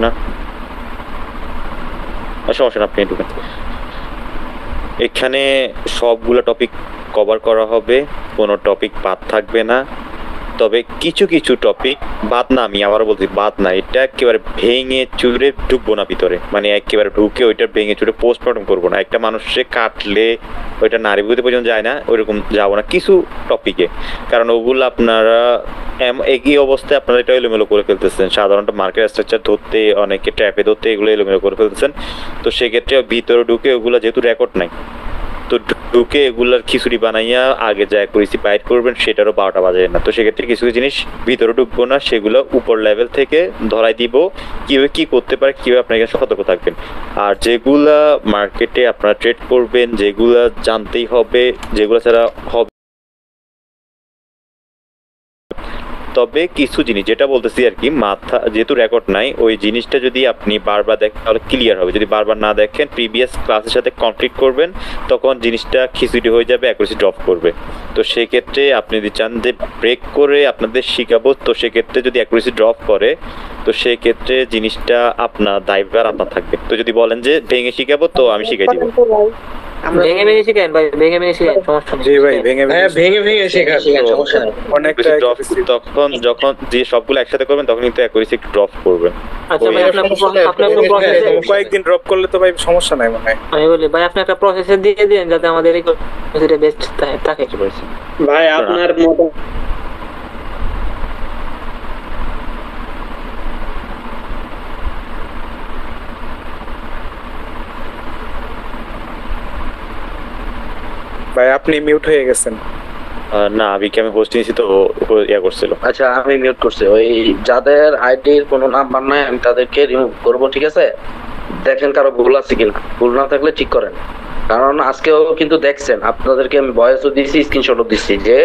না, সমস্যা না, আপনি ঢুকেন। এখানে সবগুলো টপিক কভার করা হবে, কোনো টপিক বাদ থাকবে না। তবে কিছু কিছু টপিক বাদ না, আমি আবার বলছি বাদ না, এটা একেবারে ভেঙে চুরে ঢুকবো না ভিতরে, মানে একেবারে ঢুকে ওইটা ভেঙে চুরে পোস্টমর্টম করবো না। একটা মানুষকে কাটলে ওইটা নারী বুঝতে পর্যন্ত যায় না, ওইরকম যাবো না কিছু টপিকে, কারণ ওগুলো আপনারা একই অবস্থায় আপনারা এটা এলোমেলো করে ফেলতেছেন। সাধারণত মার্কেট স্ট্রাকচার ধরতে, অনেকে ট্র্যাপে ধরতে এগুলো এলোমেলো করে ফেলতেছেন। তো সেক্ষেত্রে ভিতরে ঢুকে ওগুলো যেহেতু রেকর্ড নাই, তো ঢুকে এগুলার খিচুড়ি বানাইয়া আগে যা করেছি বাইট করবেন, সেটারও 12টা বাজে না। তো সেক্ষেত্রে কিছু কিছু জিনিস ভিতরে ঢুকবো না, সেগুলো উপর লেভেল থেকে ধরাই দিব কিভাবে কি করতে পারে, কিভাবে আপনাকে সতর্ক থাকবেন। আর যেগুলা মার্কেটে আপনারা ট্রেড করবেন, যেগুলা জানতেই হবে, যেগুলো ছাড়া হবে। তবে কিছু জিনিস যেটা বলতেছি আর কি, মাথা যেহেতু রেকর্ড নাই, ওই জিনিসটা যদি আপনি বারবার দেখেন তাহলে ক্লিয়ার হবে। যদি বারবার না দেখেন, প্রিভিয়াস ক্লাসের সাথে কমপ্লিট করবেন, তখন জিনিসটা খিচুড়ি হয়ে যাবে, অ্যাকুরেসি ড্রপ করবে। তো সেক্ষেত্রে আপনি যদি চান যে ব্রেক করে আপনাদের শিখাবো, তো সেক্ষেত্রে যদি অ্যাকুরেসি ড্রপ করে, তো সেক্ষেত্রে জিনিসটা আপনার দায়ভার আপনার থাকবে। তো যদি বলেন যে ভেঙে শিখাবো, তো আমি শিখাই দিব। ভেঙে ভেঙে শিখেন ভাই, ভেঙে ভেঙে শিখেন, সমস্যা নেই। জি ভাই, ভেঙে ভেঙে শেখার সমস্যা নেই। অনেকটা তখন যখন যে সবগুলো একসাথে করবেন, তখন কিন্তু অ্যাকুরেসি একটু ড্রপ করবে। আচ্ছা ভাই, আপনার প্রসেসে কয়েকদিন ড্রপ করলে তো ভাই সমস্যা নাই মনে হয়। আমি বলি ভাই, আপনি একটা প্রসেসে দিয়ে দেন যাতে আমাদের এই কোর্সটা বেস্ট থাকে। ভাই আপনার মতো ভাই আপনি মিউট হয়ে গেছেন। না, আবিকে আমি হোস্ট নিয়েছি তো ইয়া করছিল। আচ্ছা, আমি মিউট করছি। ওই যাদের আইডির কোনো নাম্বার নাই আমি তাদেরকে রিমুভ করব, ঠিক আছে? দেখেন কারো ভুল আছে কিনা, ভুল না থাকলে ঠিক করেন। কারণ আজকেও কিন্তু দেখছেন, আপনাদেরকে আমি ভয়েসও দিয়েছি, স্ক্রিনশটও দিচ্ছি যে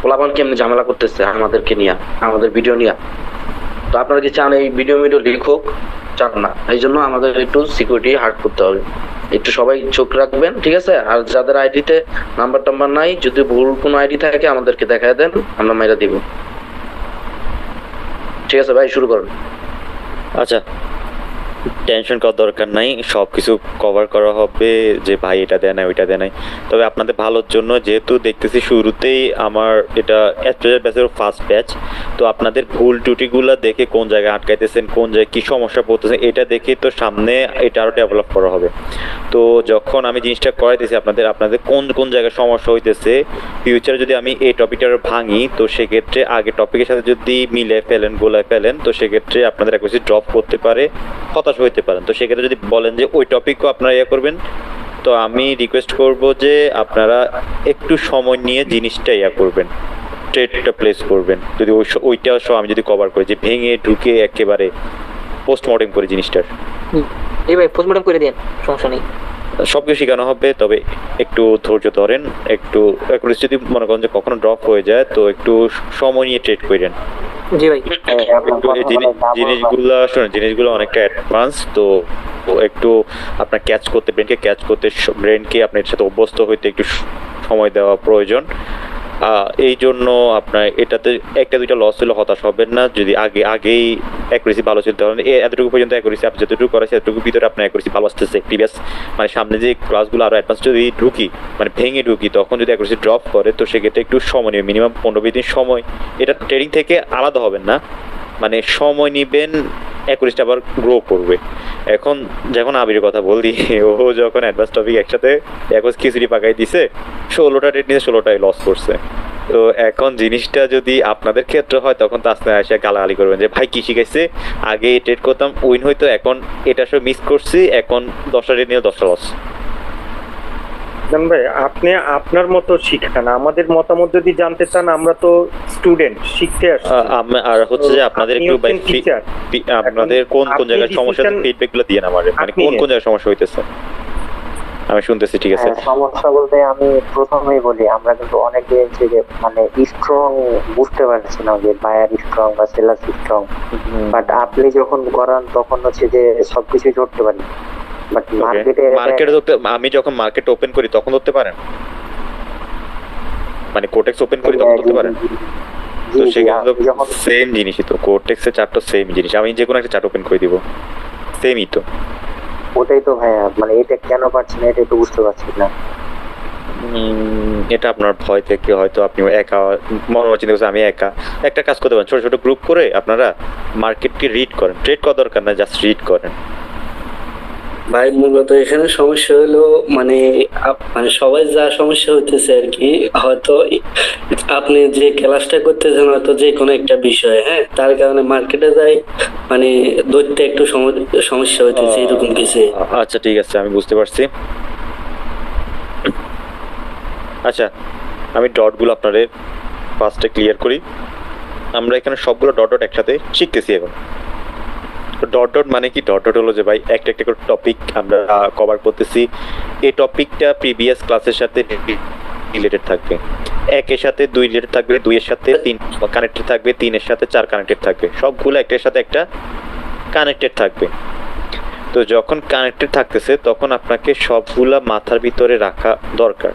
পোলাপান কেমনি ঝামেলা করতেছে আমাদেরকে নিয়ে, আমাদের ভিডিও নিয়ে। তো আপনারা কি চান এই ভিডিও লিক হোক? চান না, এই জন্য আমাদের একটু সিকিউরিটি হার্ড করতে হবে। একটু সবাই চোখ রাখবেন, ঠিক আছে? আর যাদের আইডিতে নাম্বার টাম্বার নাই, যদি ভুল কোনো আইডি থাকে আমাদেরকে দেখায় দেন, আমরা মাইরা দিব। ঠিক আছে ভাই, শুরু করুন। আচ্ছা, টেনশন করার দরকার নাই, সবকিছু কভার করা হবে। যে ভাই এটা দেয় না, ওইটা দেয় নাই, তবে আপনাদের ভালোর জন্য, যেহেতু দেখতেছি শুরুতেই আমার এটা অ্যাস্ট্রাজের ব্যাচের ফার্স্ট ব্যাচ, তো আপনাদের ভুল ত্রুটিগুলো দেখে কোন জায়গায় আটকাইতেছেন, কোন জায়গায় কী সমস্যা পড়তেছেন, এটা দেখে তো সামনে এটা আরও ডেভেলপ করা হবে। তো যখন আমি জিনিসটা করাইতেছি আপনাদের কোন কোন জায়গায় সমস্যা হইতেছে, ফিউচারে যদি আমি এই টপিকটা ভাঙি, তো সেক্ষেত্রে আগে টপিকের সাথে যদি মিলে ফেলেন, গোলায় ফেলেন, তো সেক্ষেত্রে আপনাদের অ্যাকুরেসি ড্রপ করতে পারে, হতাশ হইতে পারেন। তো সেক্ষেত্রে যদি বলেন যে ওই টপিকও আপনারা ইয়ে করবেন, তো আমি রিকোয়েস্ট করব যে আপনারা একটু সময় নিয়ে জিনিসটা ইয়া করবেন, ট্রেডটা প্লেস করবেন। যদি ওইটা সহ আমি যদি কভার করি, যে ভেঙে ঢুকে একেবারে পোস্টমর্টেম করে জিনিসটার, এই ভাই পোস্টমর্টম করে দেন, সমস্যা নেই। সবকিছু শেখানো হবে, তবে একটু ধৈর্য ধরেন, একটু যদি মনে করেন যে কখনো ড্রপ হয়ে যায়, তো একটু সময় নিয়ে ট্রেড করেন। জি ভাই, জিনিসগুলো শুনুন, জিনিসগুলো অনেকটা অ্যাডভান্স, তো একটু আপনার ব্রেনকে ক্যাচ করতে, ব্রেনকে আপনার সাথে অভ্যস্ত হইতে একটু সময় দেওয়া প্রয়োজন। এই জন্য আপনার এটাতে একটা দুইটা লস হলে হতাশ হবেন না। যদি আগেই অ্যাকুরেসি ভালো ছিল, তাহলে এতটুকু পর্যন্ত অ্যাকুরেসি আপনি যতটুকু করেছে এতটুকু ভিতরে আপনার অ্যাকুরেসি ভালো আসতেছে। প্রিভিয়াস মানে সামনে যে ক্লাসগুলো আরও অ্যাডভান্স যদি ঢুকি, মানে ভেঙে ঢুকি, তখন যদি অ্যাকুরেসি ড্রপ করে, তো সেক্ষেত্রে একটু সময় নেবে, মিনিমাম 15-20 দিন সময়। এটা ট্রেডিং থেকে আলাদা হবেন না, মানে সময় নিবেন, অ্যাকুরেসিটা আবার গ্রো করবে। এখন যখন আবির কথা বলি, ও যখন অ্যাডভান্স টপিক একসাথে খিচুড়ি পাকাই দিছে, 16টা ট্রেড নিয়ে 16টাই লস করছে। তো এখন জিনিসটা যদি আপনাদের ক্ষেত্রে হয়, তখন তো আস্তে আস্তে গালাগালি করবেন যে ভাই কি শিখাইছে, আগে ট্রেড করতাম উইন হইতো, এখন এটা সব মিস করছি, এখন 10টা ট্রেড নিয়ে 10টা লস। ভাই আপনি আপনার মতো শিখান, আমাদের মতামত যদি জানতে চান, আমরা তো স্টুডেন্ট, শিখতে আসছি। আর হচ্ছে যে আপনাদের একটু আপনাদের কোন কোন জায়গায় সমস্যা, ফিডব্যাক গুলো দিয়ে আমাদের, মানে কোন কোন জায়গায় সমস্যা হইতেছে আমি শুনতেছি। ঠিক আছে, সমস্যা বলতে আমি প্রথমেই বলি, আমরা কিন্তু অনেকে যে মানে স্ট্রং বুঝতে পারছিলাম যে বায়ার স্ট্রং বা সেলার স্ট্রং, বাট আপনি যখন করান তখন হচ্ছে যে সবকিছু ধরতে পারি। বাট মার্কেটে আমি যখন মার্কেট ওপেন করি তখন ধরতে পারেন, মানে কোটেক্স ওপেন করি তখন ধরতে পারেন। তো সেখানে তো সেম জিনিসই, তো কোটেক্সের চার্টটা সেম জিনিস, আমি যে কোনো একটা চার্ট ওপেন করে দিব। সেমই তো। ওটাই তো ভাইয়া, মানে এটা কেন পারছি না এটা একটু বুঝতে পারছি না। এটা আপনার ভয় থেকে হয়তো আপনি একা মনে চিন্তা করছেন আমি একা। একটা কাজ করতে পারেন, ছোট ছোট গ্রুপ করে আপনারা মার্কেটকে রিড করেন, ট্রেড করা দরকার না, জাস্ট রিড করেন। ভাই মূলত এখানে সমস্যা হলো মানে মানে সবাই যা সমস্যা হইতেছে আর কি, হয়তো আপনি যে ক্লাসটা করতেছেন হয়তো যে কোনো একটা বিষয়, হ্যাঁ, তার কারণে মার্কেটে যাই মানে ধরতে একটু সমস্যা হইতেছে এরকম কিছু। আচ্ছা ঠিক আছে, আমি বুঝতে পারছি। আচ্ছা আমি ডটগুলো আপনাদের ফার্স্টে ক্লিয়ার করি। আমরা এখানে সবগুলো ডট ডট একসাথে শিখতেছি এখন। ডট ডট মানে কি? ডট ডট হলো যে ভাই একটা একটা করে টপিক আমরা কভার করতেছি। এই টপিকটা প্রিভিয়াস ক্লাসের সাথে রিলেটেড থাকবে। একের সাথে 2 রিলেটেড থাকবে, 2 এর সাথে 3 কানেক্টেড থাকবে, 3 এর সাথে 4 কানেক্টেড থাকবে, সবগুলো একটার সাথে একটা কানেক্টেড থাকবে। তো যখন কানেক্টেড থাকতেছে তখন আপনাকে সবগুলা মাথার ভিতরে রাখা দরকার।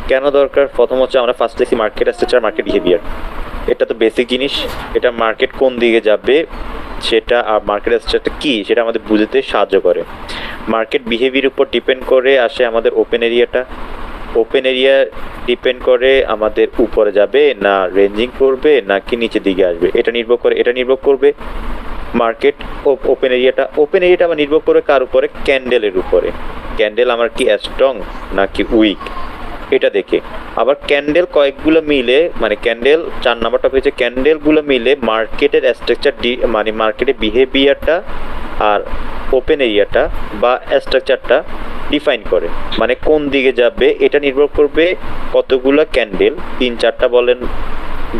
কেন দরকার? প্রথম হচ্ছে আমরা ফার্স্ট দেখি মার্কেট স্ট্রাকচার, মার্কেট বিহেভিয়ার। এটা তো বেসিক জিনিস। এটা মার্কেট কোন দিকে যাবে সেটা, আর মার্কেট স্ট্রাকচারটা কি সেটা আমাদের বুঝতে সাহায্য করে। মার্কেট বিহেভিয়ার উপর ডিপেন্ড করে আসে আমাদের ওপেন এরিয়াটা। ওপেন এরিয়া ডিপেন্ড করে আমাদের উপরে যাবে না রেঞ্জিং করবে নাকি নিচের দিকে আসবে, এটা নির্ভর করবে মার্কেট ওপেন এরিয়াটা আবার নির্ভর করে কার উপরে? ক্যান্ডেলের উপরে। ক্যান্ডেল আমার কি স্ট্রং নাকি উইক এটা দেখে। আবার ক্যান্ডেল কয়েকগুলো মিলে, মানে ক্যান্ডেল 4 নাম্বারটা হয়েছে, ক্যান্ডেলগুলো মিলে মার্কেটের স্ট্রাকচার মানে মার্কেটের বিহেভিয়ারটা আর ওপেন এরিয়াটা বা স্ট্রাকচারটা ডিফাইন করে। মানে কোন দিকে যাবে এটা নির্ভর করবে কতগুলো ক্যান্ডেল, 3-4টা বলেন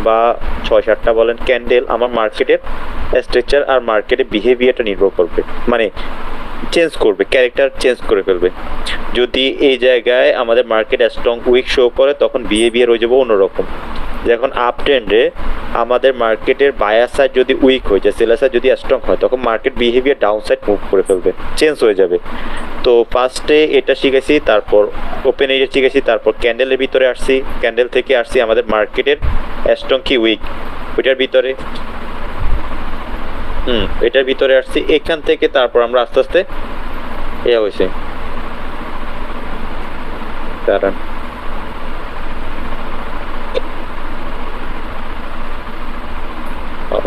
বা 6-7টা বলেন ক্যান্ডেল আমার মার্কেটের স্ট্রাকচার আর মার্কেটের বিহেভিয়ারটা নির্ভর করবে, মানে চেঞ্জ করবে, ক্যারেক্টার চেঞ্জ করে ফেলবে। যদি এই জায়গায় আমাদের মার্কেট স্ট্রং উইক শো করে তখন বিহেভিয়ার হয়ে যাবে অন্যরকম। যখন আপ ট্রেন্ডে আমাদের মার্কেটের বায়ার সাইড যদি উইক হয়ে যায়, সেলার সাইড যদি স্ট্রং হয় তখন market behaviour down side move করে ফেলবে, চেঞ্জ হয়ে যাবে। তো ফার্স্টে এটা শিখেছি, তারপর ওপেন এরিয়া শিখেছি, তারপর ক্যান্ডেলের ভিতরে আসছি, ক্যান্ডেল থেকে আসছি আমাদের মার্কেটের স্ট্রং কি উইক ওইটার ভিতরে, এটার ভিতরে আসছি। এখান থেকে তারপর আমরা আস্তে আস্তে হয়েছে কারণ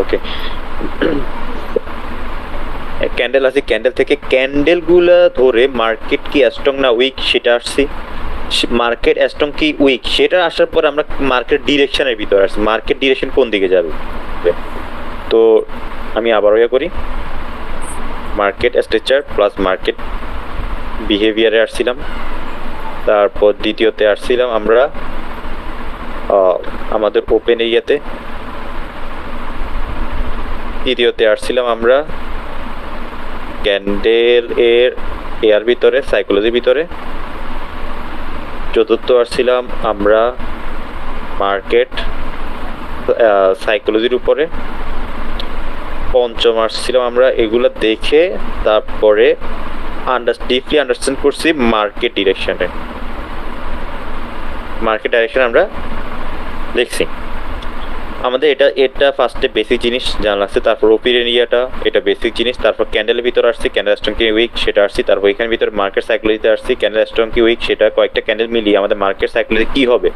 ওকে ক্যান্ডেল আছে, ক্যান্ডেল থেকে ক্যান্ডেলগুলা ধরে মার্কেট কি স্ট্রং না উইক সেটা আসছি। মার্কেট স্ট্রং কি উইক সেটা আসার পর আমরা মার্কেট ডিরেকশনের ভিতরে আসছি, মার্কেট ডিরেকশন কোন দিকে যাবে। তো আমি আবারও করি, মার্কেট স্ট্রাকচার প্লাস মার্কেট বিহেভিয়ারে আসছিলাম, তারপর দ্বিতীয়তে আসছিলাম আমরা আমাদের ওপেন এরিয়াতে, তৃতীয়তে আসছিলাম আমরা ক্যান্ডেল এর ভিতরে সাইকোলজির ভিতরে, চতুর্থ আসছিলাম আমরা মার্কেট সাইকোলজির উপরে, পঞ্চম আসছিলাম আমরা এগুলো দেখে তারপরে ডিপলি আন্ডারস্ট্যান্ড করছি মার্কেট ডিরেকশনে। মার্কেট ডাইরেকশন আমরা দেখছি। আমাদের এটা ফার্স্টে বেসিক জিনিস জানা লাগছে, তারপর ওপেন এরিয়াটা এটা বেসিক জিনিস, তারপর ক্যান্ডেলের ভিতরে আসছি, ক্যান্ডেল স্ট্রং কি উইক সেটা আসছি, তারপর এখানে ভিতরে মার্কেট সাইকোলজিতে আসছি, ক্যান্ডেল স্ট্রং কি উইক সেটা কয়েকটা ক্যান্ডেল মিলিয়ে আমাদের মার্কেট সাইকোলজি কি হবে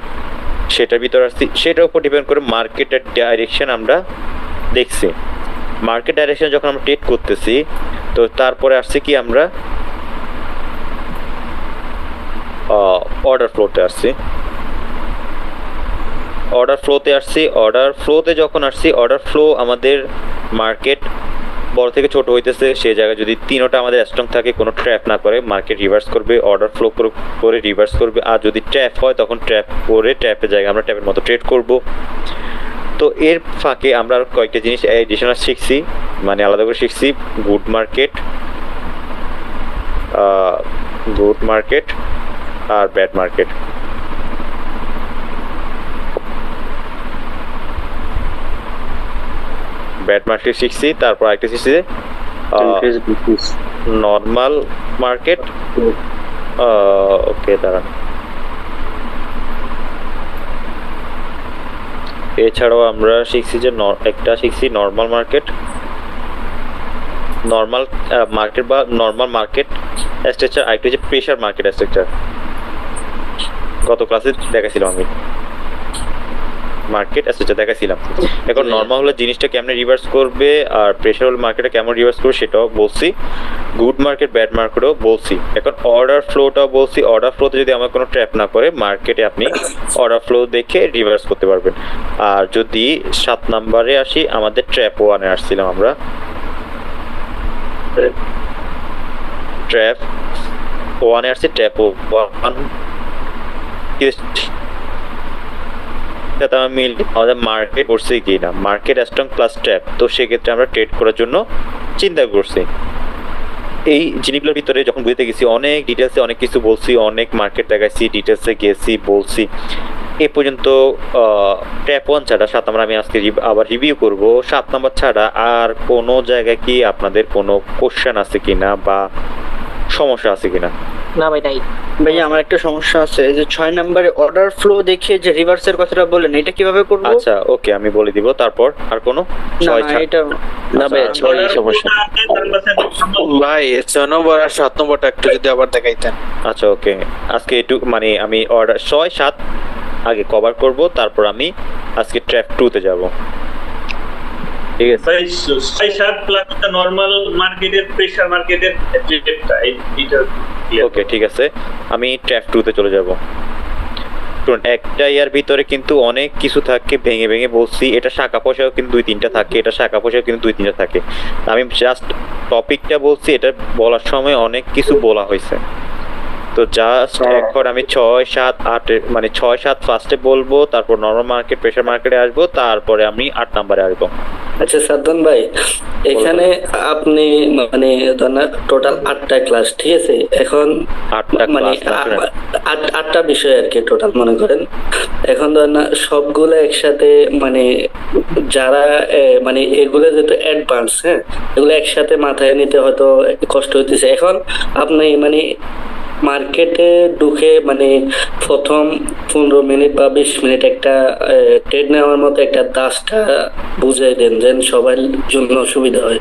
সেটার ভিতরে আসছি। সেটার উপর ডিপেন্ড করে মার্কেটের ডাইরেকশন আমরা দেখছি। মার্কেট ডাইরেকশন যখন আমরা ট্রেড করতেছি তো তারপরে আসছে কি আমরা অর্ডার ফ্লোতে আসছি। অর্ডার ফ্লোতে যখন আসছি, অর্ডার ফ্লো আমাদের মার্কেট বড় থেকে ছোট হইতেছে, সেই জায়গায় যদি তিনটা আমাদের স্ট্রং থাকে, কোনো ট্র্যাপ না করে মার্কেট রিভার্স করবে, অর্ডার ফ্লো করে রিভার্স করবে। আর যদি ট্র্যাপ হয় তখন ট্র্যাপ করে ট্র্যাপের জায়গায় আমরা ট্র্যাপের মতো ট্রেড করব। তো এর ফাঁকে আমরা আর কয়েকটা জিনিস এডিশনাল শিখছি, মানে আলাদা করে শিখছি, গুড মার্কেট আর ব্যাড মার্কেট। ব্যাড মার্কেট শিখছি, তারপর আরেকটা শিখছি নর্মাল মার্কেট। ওকে দাঁড়ান, এছাড়াও আমরা শিখছি যে একটা শিখছি নর্মাল মার্কেট, নর্মাল মার্কেট বা নর্মাল মার্কেট স্ট্রাকচার, আরেকটা হচ্ছে প্রেশার মার্কেট স্ট্রাকচার। গত ক্লাসে দেখাছিলাম আমি মার্কেট স্ট্রাকচার দেখাছিলাম। এখন নর্মাল হলে জিনিসটা কেমনে রিভার্স করবে আর প্রেশার হলে মার্কেটে কেমন রিভার্স করবে সেটাও বলছি, গুড মার্কেট ব্যাড মার্কেটও বলছি। এখন অর্ডার ফ্লোটাও বলছি, অর্ডার ফ্লোতে যদি আমার কোনো ট্র্যাপ না করে মার্কেটে আপনি অর্ডার ফ্লো দেখে রিভার্স করতে পারবেন। আর যদি 7 নম্বরে আসি, আমাদের ট্র্যাপ 1-এ আসছিলাম আমরা, ট্র্যাপ 1-এ আসছি, ট্র্যাপ 1 আমাদের মার্কেট করছে কি না, মার্কেট স্ট্রং প্লাস ট্র্যাপ, তো সেক্ষেত্রে আমরা ট্রেড করার জন্য চিন্তা করছি। এই জিনিসগুলোর ভিতরে যখন বুঝতে গেছি অনেক ডিটেলসে অনেক কিছু বলছি, অনেক মার্কেট দেখাইছি, ডিটেলসে গেছি বলছি। এ পর্যন্ত ট্র্যাপ 1 ছাড়া 7 নম্বর আমি আজকে আবার রিভিউ করব। 7 নম্বর ছাড়া আর কোনো জায়গায় কি আপনাদের কোনো কোশ্চেন আছে কিনা বা সমস্যা আছে কিনা? না ভাই নাই। ভাই আমার একটা সমস্যা আছে, এই যে 6 নম্বরে অর্ডার ফ্লো দেখে যে রিভার্সের কথাটা বললেন, এটা কিভাবে করব? আচ্ছা ওকে, আমি বলে দিব। তারপর আর কোনো না এটা না ভাই, 6 সমস্যা ভাই 6 নম্বর আর 7 নম্বরটা একটু যদি আবার দেখাইতেন। আচ্ছা ওকে, আজকে একটু মানে আমি অর্ডার 6-7 আগে কভার করব, তারপর আমি আজকে ট্র্যাপ 2-তে যাব। ঠিক আছে ভাই 6-7 প্লাস নরমাল মার্কেটের প্রেসার মার্কেটের রেটটা এটা ওকে ঠিক আছে, আমি ট্র্যাপ 2-তে চলে যাব। একটা ইয়ার ভিতরে কিন্তু অনেক কিছু থাকে, ভেঙে ভেঙে বলছি। এটা শাখা পয়সাও কিন্তু 2-3টা থাকে, এটা শাখা পয়সাও কিন্তু 2-3টা থাকে। আমি জাস্ট টপিকটা বলছি, এটা বলার সময় অনেক কিছু বলা হয়েছে। তো জাস্ট এখন আমি 6-7-8 মানে 6-7 ফার্স্টে বলবো, তারপর নরমাল মার্কেট প্রেসার মার্কেটে আসবো, তারপরে আমি 8 নম্বরে আসবো। আচ্ছা সাদ্দাম ভাই, এখানে আপনি মানে টোটাল 8টা ক্লাস, ঠিক আছে? এখন 8টা মানে ক্লাস 8টা বিষয় আর কি টোটাল মনে করেন। এখন ধরেন না সবগুলো একসাথে মানে যারা মানে এগুলো যেহেতু অ্যাডভান্স, হ্যাঁ, এগুলো একসাথে মাথায় নিতে হয়তো কষ্ট হইতেছে। এখন আপনি মানে মার্কেটে ঢুকে মানে প্রথম 15 মিনিট বা 20 মিনিট একটা ট্রেড নেওয়ার মতো একটা দাসটা বুঝাই দেন, যেন সবার জন্য সুবিধা হয়।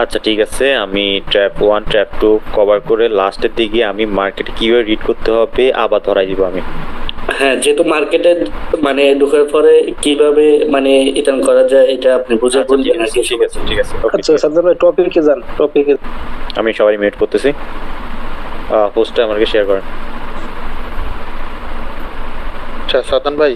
আচ্ছা ঠিক আছে, আমি ট্র্যাপ 1 ট্র্যাপ 2 কভার করে লাস্টের দিকে আমি মার্কেটে কিভাবে রিড করতে হবে আবার ধরাই দিব আমি। হ্যাঁ, যেহেতু মার্কেটে মানে ঢোকার পরে কিভাবে মানে ইটার্ন করা যায় এটা আপনি বুঝে বলবেন। ঠিক আছে ঠিক আছে। আচ্ছা সাদ্দাম ভাই টপিকে যান, টপিকে আমি সবাই মিউট করতেছি, পোস্টটা আমাকে শেয়ার করেন। আচ্ছা সাদান ভাই